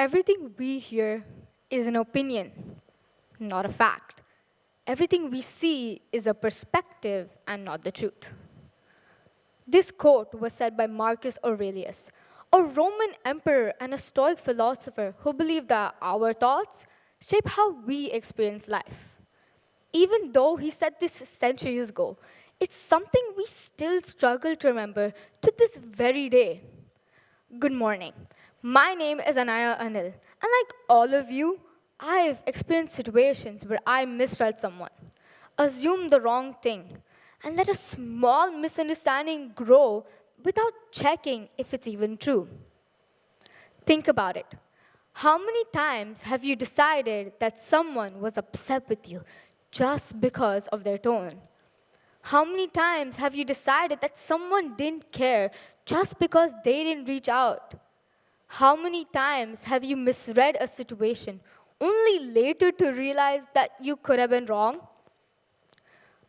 everything we hear is an opinion, not a fact. Everything we see is a perspective and not the truth. This quote was said by Marcus Aurelius, a Roman emperor and a Stoic philosopher who believed that our thoughts shape how we experience life. Even though he said this centuries ago, it's something we still struggle to remember to this very day. Good morning. My name is Anaaya Anil, and like all of you, I've experienced situations where I misread someone, assumed the wrong thing, and let a small misunderstanding grow without checking if it's even true. Think about it. How many times have you decided that someone was upset with you just because of their tone? How many times have you decided that someone didn't care just because they didn't reach out? How many times have you misread a situation only later to realize that you could have been wrong?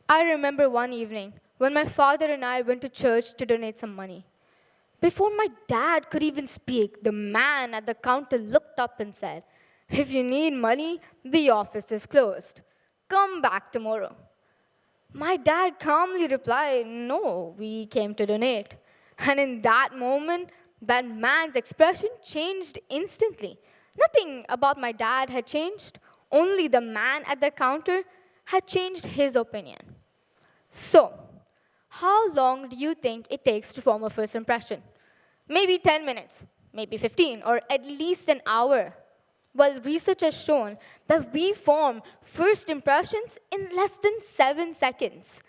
I remember one evening when my father and I went to church to donate some money. Before my dad could even speak, the man at the counter looked up and said, "If you need money, the office is closed. Come back tomorrow." My dad calmly replied, "No, we came to donate." And in that moment, that man's expression changed instantly. Nothing about my dad had changed, only the man at the counter had changed his opinion. So, how long do you think it takes to form a first impression? Maybe 10 minutes, maybe 15, or at least an hour. Well, research has shown that we form first impressions in less than 7 seconds.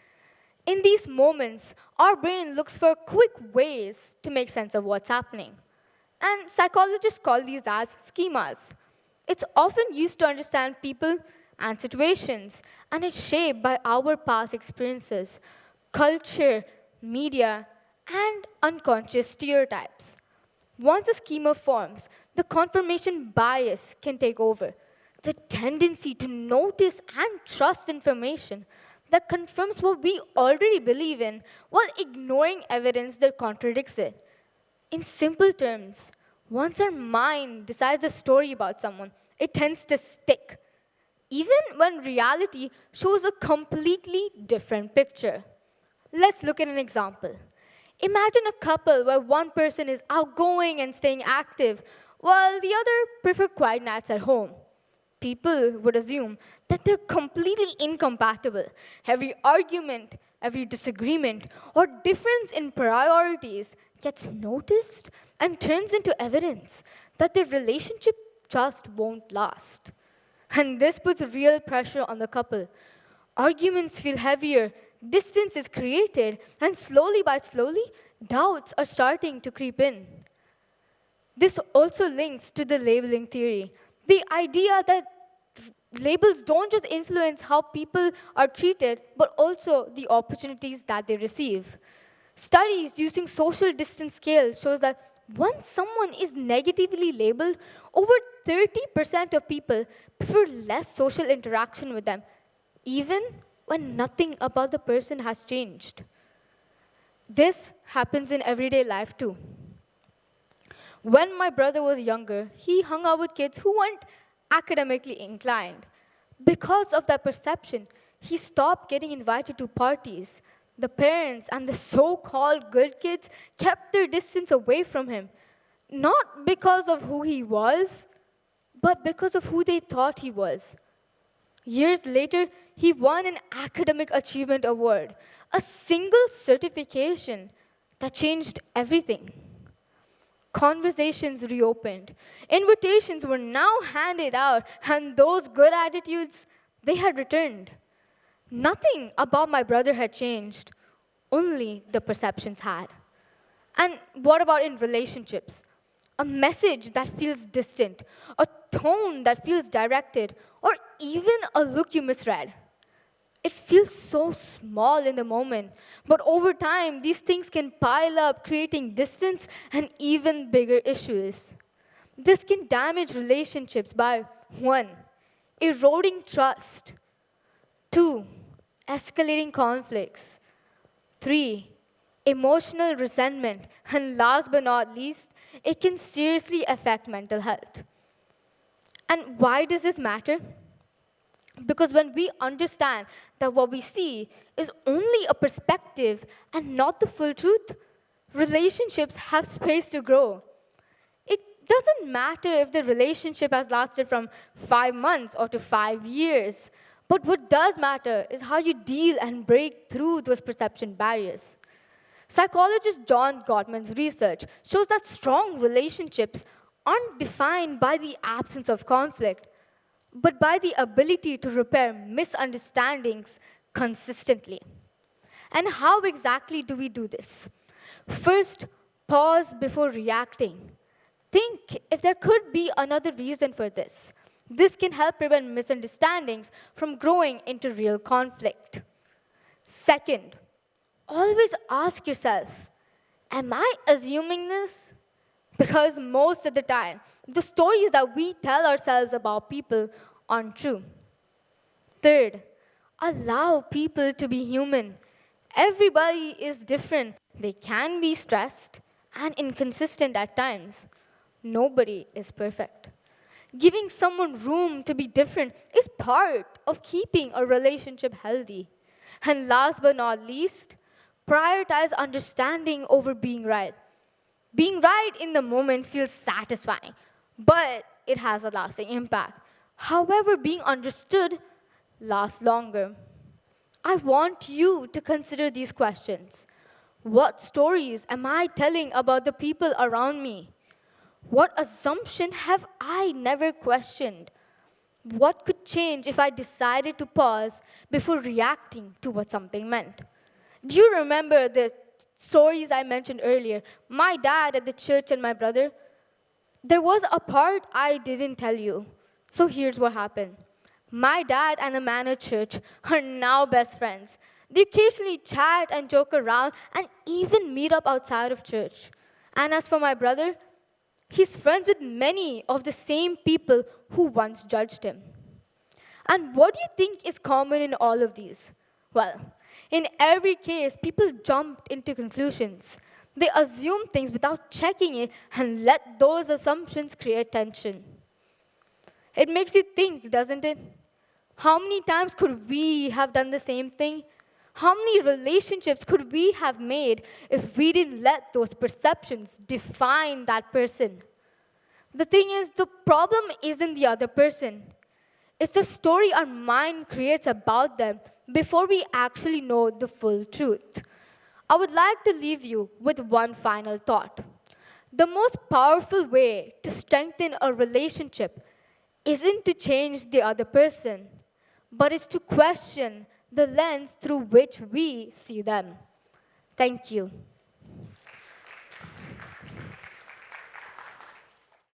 In these moments, our brain looks for quick ways to make sense of what's happening. And psychologists call these as schemas. It's often used to understand people and situations, and it's shaped by our past experiences, culture, media, and unconscious stereotypes. Once a schema forms, the confirmation bias can take over. The tendency to notice and trust information that confirms what we already believe in while ignoring evidence that contradicts it. In simple terms, once our mind decides a story about someone, it tends to stick, even when reality shows a completely different picture. Let's look at an example. Imagine a couple where one person is outgoing and staying active, while the other prefer quiet nights at home. People would assume that they're completely incompatible. Every argument, every disagreement, or difference in priorities gets noticed and turns into evidence that their relationship just won't last. And this puts real pressure on the couple. Arguments feel heavier, distance is created, and slowly by slowly, doubts are starting to creep in. This also links to the labeling theory, the idea that labels don't just influence how people are treated, but also the opportunities that they receive. Studies using social distance scales shows that once someone is negatively labeled, over 30% of people prefer less social interaction with them, even when nothing about the person has changed. This happens in everyday life too. When my brother was younger, he hung out with kids who weren't academically inclined. Because of that perception, he stopped getting invited to parties. The parents and the so-called good kids kept their distance away from him, not because of who he was, but because of who they thought he was. Years later, he won an academic achievement award, a single certification that changed everything. Conversations reopened. Invitations were now handed out, and those good attitudes, they had returned. Nothing about my brother had changed, only the perceptions had. And what about in relationships? A message that feels distant, a tone that feels directed, or even a look you misread. It feels so small in the moment, but over time, these things can pile up, creating distance and even bigger issues. This can damage relationships by 1, eroding trust, 2, escalating conflicts, 3, emotional resentment, and last but not least, it can seriously affect mental health. And why does this matter? Because when we understand that what we see is only a perspective and not the full truth, relationships have space to grow. It doesn't matter if the relationship has lasted from 5 months or to 5 years. But what does matter is how you deal and break through those perception barriers. Psychologist John Gottman's research shows that strong relationships aren't defined by the absence of conflict, but by the ability to repair misunderstandings consistently. And how exactly do we do this? First, pause before reacting. Think if there could be another reason for this. This can help prevent misunderstandings from growing into real conflict. Second, always ask yourself, am I assuming this? Because most of the time, the stories that we tell ourselves about people aren't true. Third, allow people to be human. Everybody is different. They can be stressed and inconsistent at times. Nobody is perfect. Giving someone room to be different is part of keeping a relationship healthy. And last but not least, prioritize understanding over being right. Being right in the moment feels satisfying, but it has a lasting impact. However, being understood lasts longer. I want you to consider these questions. What stories am I telling about the people around me? What assumption have I never questioned? What could change if I decided to pause before reacting to what something meant? Do you remember the stories I mentioned earlier? My dad at the church and my brother? There was a part I didn't tell you. So here's what happened. My dad and the man at church are now best friends. They occasionally chat and joke around and even meet up outside of church. And as for my brother, he's friends with many of the same people who once judged him. And what do you think is common in all of these? Well, in every case, people jumped into conclusions. They assume things without checking it and let those assumptions create tension. It makes you think, doesn't it? How many times could we have done the same thing? How many relationships could we have made if we didn't let those perceptions define that person? The thing is, the problem isn't the other person. It's the story our mind creates about them before we actually know the full truth. I would like to leave you with one final thought. The most powerful way to strengthen a relationship isn't to change the other person, but it's to question the lens through which we see them. Thank you.